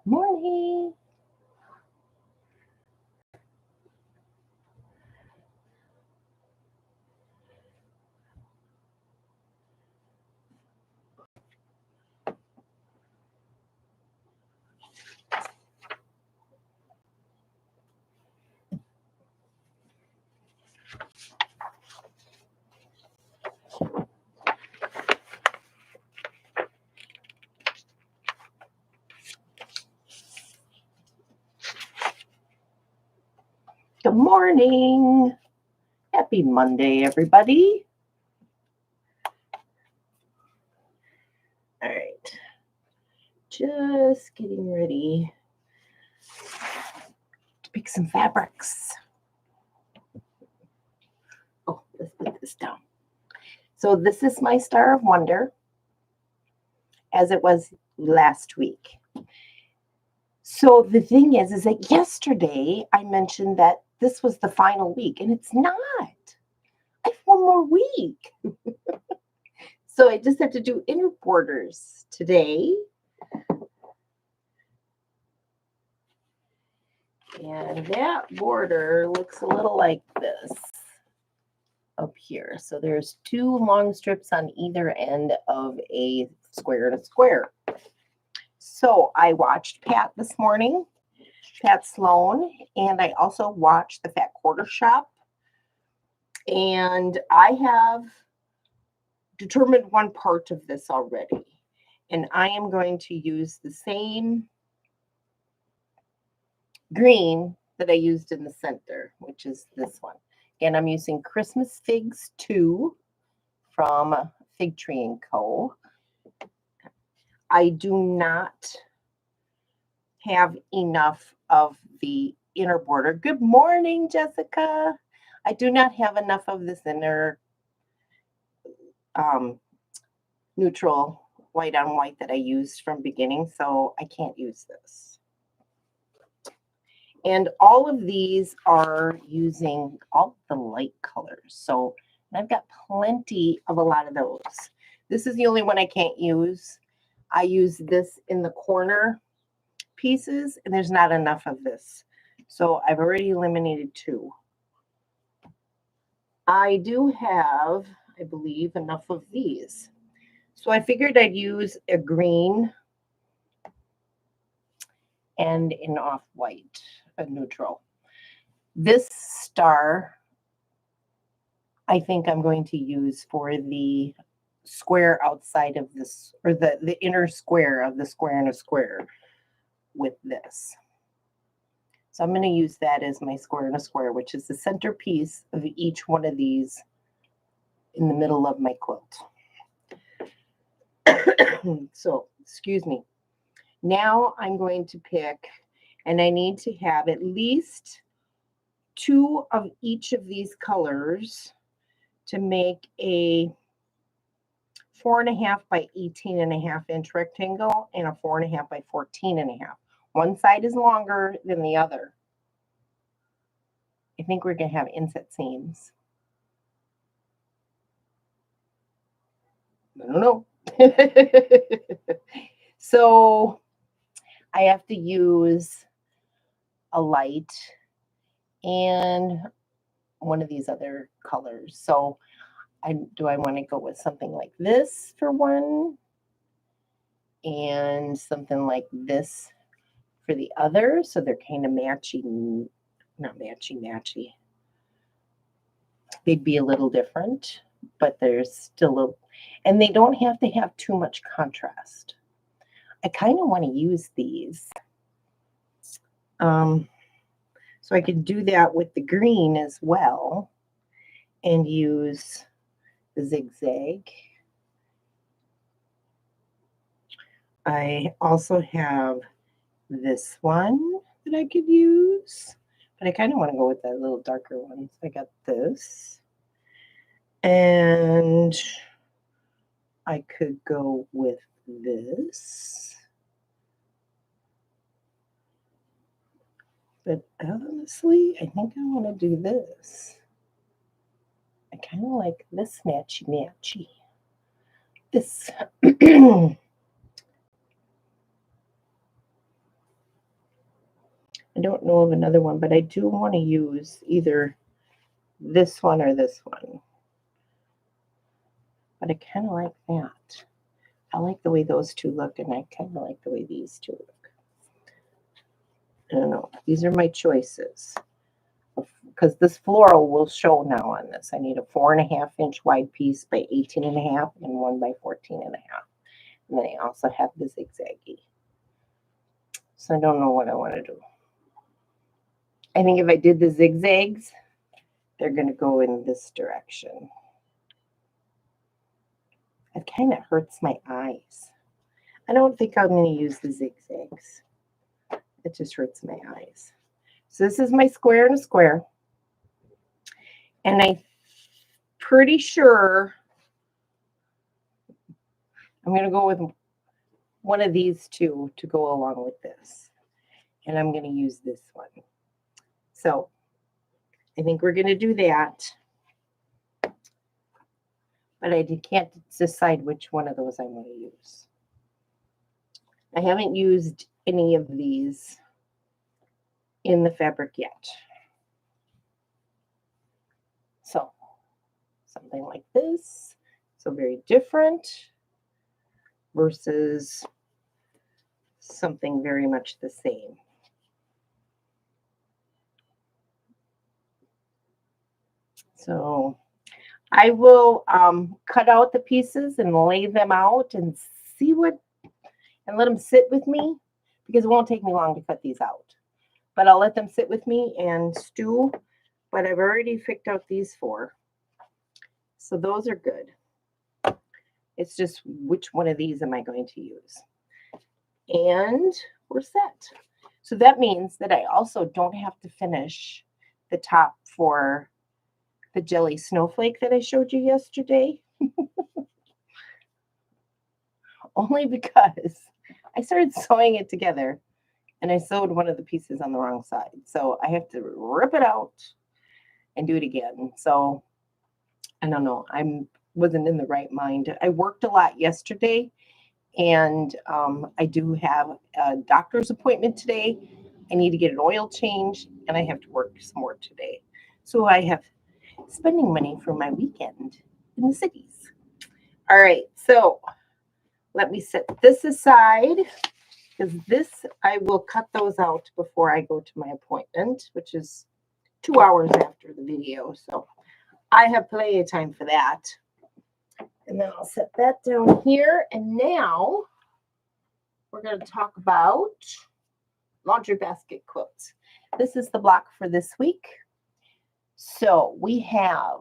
Morning. Good morning. Happy Monday, everybody. All right. Just getting ready to pick some fabrics. Oh, let's put this down. So this is my Star of Wonder, as it was last week. So the thing is that yesterday I mentioned that this was the final week, and it's not. I have one more week. So I just have to do inner borders today. And that border looks a little like this up here. So there's 2 long strips on either end of a square and a square. So I watched Pat this morning, Pat Sloan, and I also watched the Fat Quarter Shop. And I have determined one part of this already. And I am going to use the same green that I used in the center, which is this one. And I'm using Christmas Figs 2 from Fig Tree & Co. I do not have enough of the inner border. Good morning, Jessica. I do not have enough of this inner neutral white on white that I used from beginning, so I can't use this. And all of these are using all the light colors. So I've got plenty of a lot of those. This is the only one I can't use. I use this in the corner pieces, and there's not enough of this. So I've already eliminated 2. I do have, I believe, enough of these. So I figured I'd use a green and an off-white, a neutral. This star, I think I'm going to use for the square outside of this, or the inner square of the square and a square with this. So I'm going to use that as my square and a square, which is the centerpiece of each one of these in the middle of my quilt. So, excuse me. Now I'm going to pick, and I need to have at least 2 of each of these colors to make a 4.5 by 18.5 inch rectangle and a 4.5 by 14.5. One side is longer than the other. I think we're going to have inset seams. I don't know. So I have to use a light and one of these other colors. So do I want to go with something like this for one and something like this for the other? So they're kind of matchy, not matchy. They'd be a little different, but there's still a, and they don't have to have too much contrast. I kind of want to use these. So I could do that with the green as well and use the zigzag. I also have this one that I could use, but I kind of want to go with that little darker one. So I got this. And I could go with this. But honestly, I think I want to do this. I kind of like this matchy. This. I don't know of another one, but I do want to use either this one or this one. But I kind of like that. I like the way those two look, and I kind of like the way these two look. I don't know. These are my choices. Because this floral will show now on this. I need a 4.5 inch wide piece by 18.5 and one by 14.5. And then I also have the zigzaggy. So I don't know what I want to do. I think if I did the zigzags, they're going to go in this direction. It kind of hurts my eyes. I don't think I'm going to use the zigzags. It just hurts my eyes. So this is my square and a square. And I'm pretty sure I'm going to go with one of these two to go along with this. And I'm going to use this one. So I think we're going to do that. But I can't decide which one of those I want to use. I haven't used any of these in the fabric yet. So something like this. So very different versus something very much the same. So I will cut out the pieces and lay them out and see what, and let them sit with me, because it won't take me long to cut these out. But I'll let them sit with me and stew. But I've already picked out these 4. So those are good. It's just which one of these am I going to use? And we're set. So that means that I also don't have to finish the top for the jelly snowflake that I showed you yesterday. Only because I started sewing it together and I sewed one of the pieces on the wrong side. So I have to rip it out and do it again. So I don't know. I wasn't in the right mind. I worked a lot yesterday, and I do have a doctor's appointment today. I need to get an oil change, and I have to work some more today. So I have spending money for my weekend in the cities. All right, so let me set this aside, because this, I will cut those out before I go to my appointment, which is 2 hours after the video. So I have plenty of time for that. And then I'll set that down here. And now we're going to talk about Laundry Basket Quilts. This is the block for this week. So we have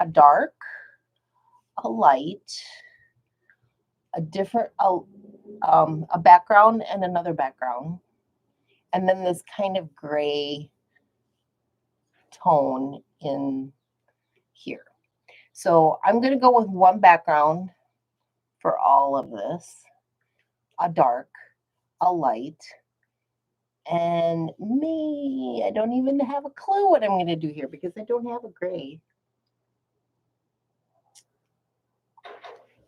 a dark, a light, a different, a background and another background. And then this kind of gray tone in here. So I'm going to go with one background for all of this, a dark, a light, and me, I don't even have a clue what I'm going to do here because I don't have a gray.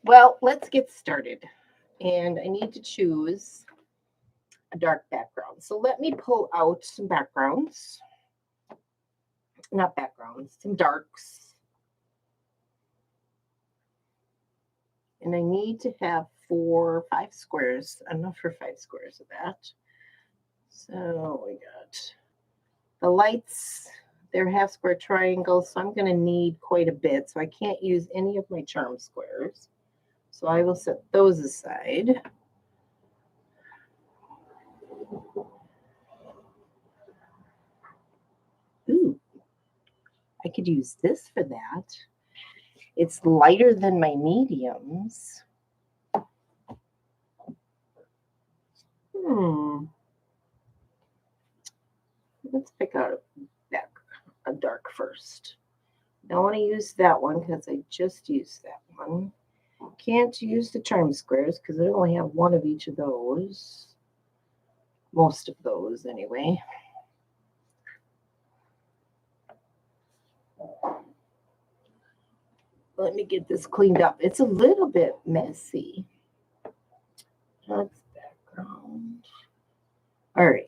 Well, let's get started. And I need to choose a dark background. So let me pull out some backgrounds. Not backgrounds, some darks. And I need to have 4 or 5 squares, enough for 5 squares of that. So we got the lights, they're half square triangles, so I'm going to need quite a bit. So I can't use any of my charm squares. So I will set those aside. Ooh, I could use this for that. It's lighter than my mediums. Let's pick out a dark first. I don't want to use that one because I just used that one. Can't use the charm squares because I only have one of each of those. Most of those, anyway. Let me get this cleaned up. It's a little bit messy. That's background. All right.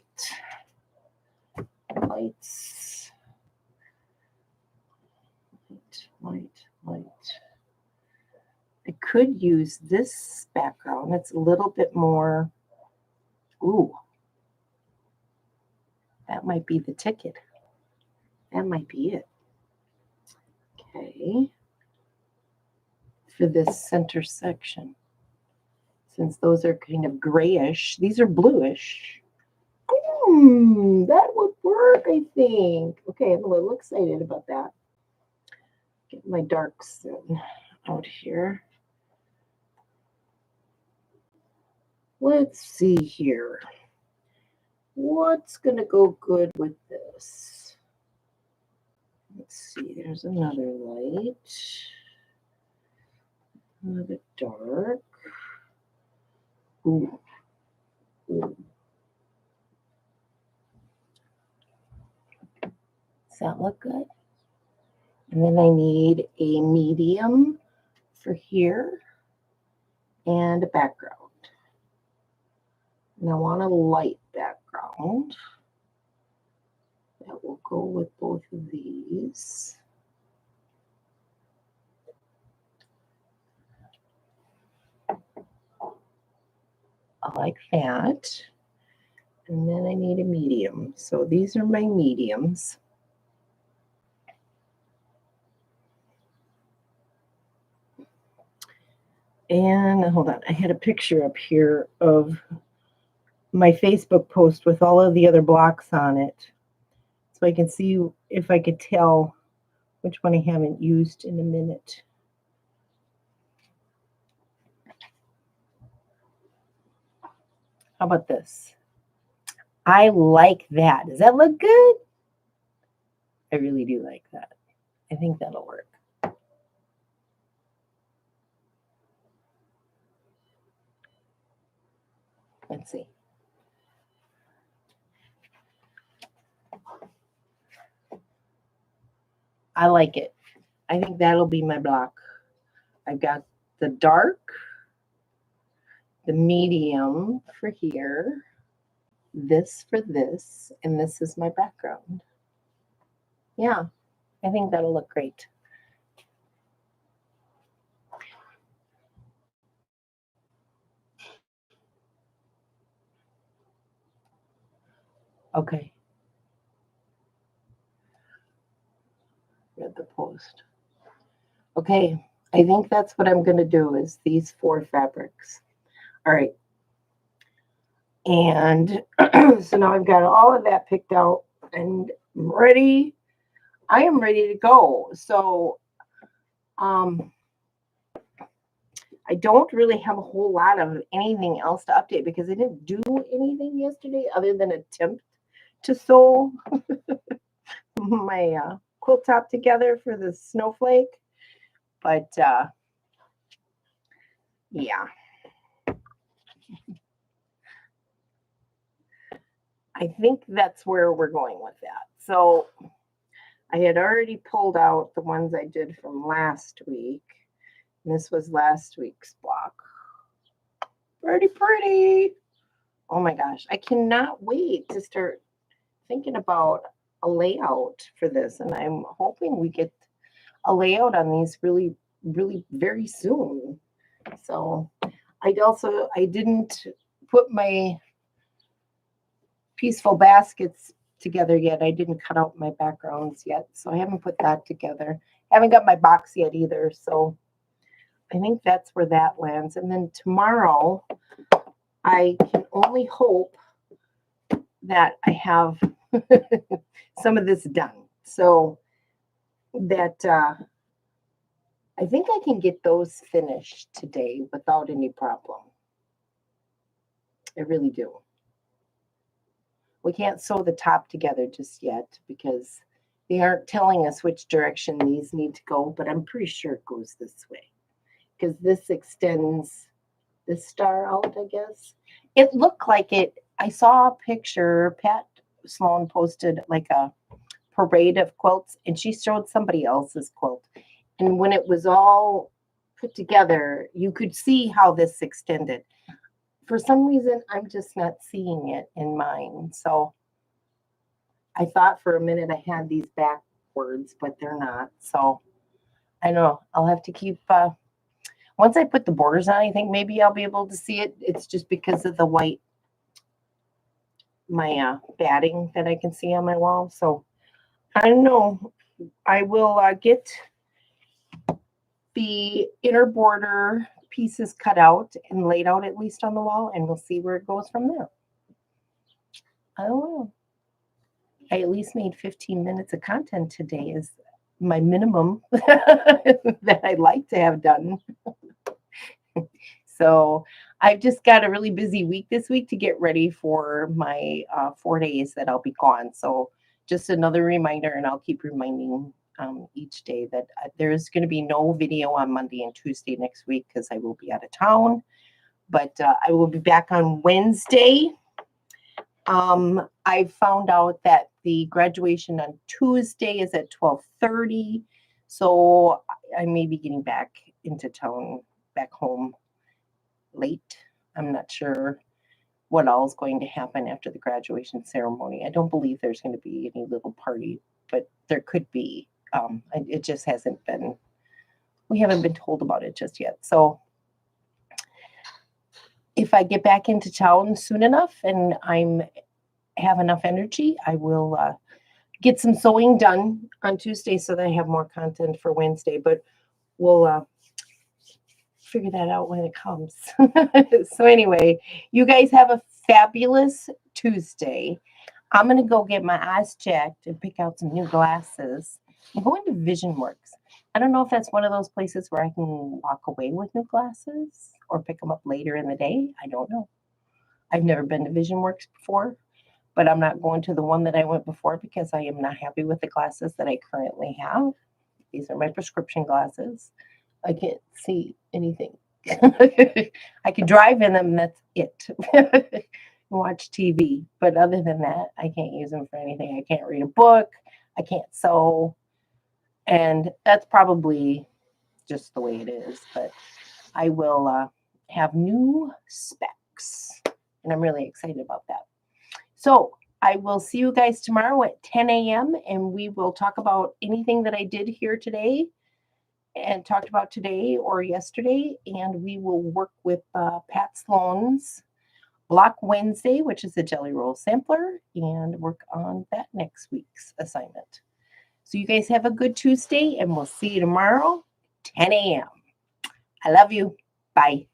lights. Light. I could use this background. It's a little bit more, ooh, that might be the ticket. That might be it. Okay. For this center section. Since those are kind of grayish, these are bluish. That would work, I think. Okay, I'm a little excited about that. Get my darks out here. Let's see here. What's going to go good with this? Let's see, there's another light. Another dark. Ooh. Ooh. Does that look good? And then I need a medium for here and a background. And I want a light background. That will go with both of these. I like that. And then I need a medium. So these are my mediums. And hold on, I had a picture up here of my Facebook post with all of the other blocks on it. So I can see if I could tell which one I haven't used in a minute. How about this? I like that. Does that look good? I really do like that. I think that'll work. Let's see. I like it. I think that'll be my block. I've got the dark, the medium for here, this for this, and this is my background. Yeah, I think that'll look great. Okay. Read the post. Okay, I think that's what I'm going to do is these 4 fabrics. All right. And so now I've got all of that picked out and ready. I am ready to go. So I don't really have a whole lot of anything else to update because I didn't do anything yesterday other than attempt to sew my quilt top together for the snowflake. But yeah. I think that's where we're going with that. So I had already pulled out the ones I did from last week. And this was last week's block. Pretty. Oh my gosh. I cannot wait to start thinking about a layout for this. And I'm hoping we get a layout on these really very soon. So I didn't put my peaceful baskets together yet. I didn't cut out my backgrounds yet. So I haven't put that together. I haven't got my box yet either. So I think that's where that lands. And then tomorrow, I can only hope that I have some of this done. So that I think I can get those finished today without any problem. I really do. We can't sew the top together just yet because they aren't telling us which direction these need to go, but I'm pretty sure it goes this way because this extends this star out, I guess. It looked like it. I saw a picture. Pat Sloan posted like a parade of quilts, and she showed somebody else's quilt. And when it was all put together, you could see how this extended. For some reason, I'm just not seeing it in mine. So I thought for a minute I had these backwards, but they're not. So I don't know. I'll have to keep, once I put the borders on, I think maybe I'll be able to see it. It's just because of the white, my batting that I can see on my wall. So I don't know. I will get the inner border pieces cut out and laid out at least on the wall, and we'll see where it goes from there. I don't know. I at least made 15 minutes of content today is my minimum that I'd like to have done. So I've just got a really busy week this week to get ready for my 4 days that I'll be gone. So just another reminder, and I'll keep reminding each day that there's going to be no video on Monday and Tuesday next week because I will be out of town. But I will be back on Wednesday. I found out that the graduation on Tuesday is at 12:30. So I may be getting back into town, back home late. I'm not sure what all is going to happen after the graduation ceremony. I don't believe there's going to be any little party, but there could be. It just hasn't been, we haven't been told about it just yet. So if I get back into town soon enough and have enough energy, I will get some sewing done on Tuesday so that I have more content for Wednesday. But we'll figure that out when it comes. So anyway, you guys have a fabulous Tuesday. I'm going to go get my eyes checked and pick out some new glasses. I'm going to VisionWorks. I don't know if that's one of those places where I can walk away with new glasses or pick them up later in the day. I don't know. I've never been to VisionWorks before, but I'm not going to the one that I went before because I am not happy with the glasses that I currently have. These are my prescription glasses. I can't see anything. I can drive in them, that's it. Watch TV. But other than that, I can't use them for anything. I can't read a book. I can't sew. And that's probably just the way it is. But I will have new specs. And I'm really excited about that. So I will see you guys tomorrow at 10 a.m. and we will talk about anything that I did here today and talked about today or yesterday. And we will work with Pat Sloan's Block Wednesday, which is the Jelly Roll Sampler, and work on that next week's assignment. So you guys have a good Tuesday, and we'll see you tomorrow, 10 a.m. I love you. Bye.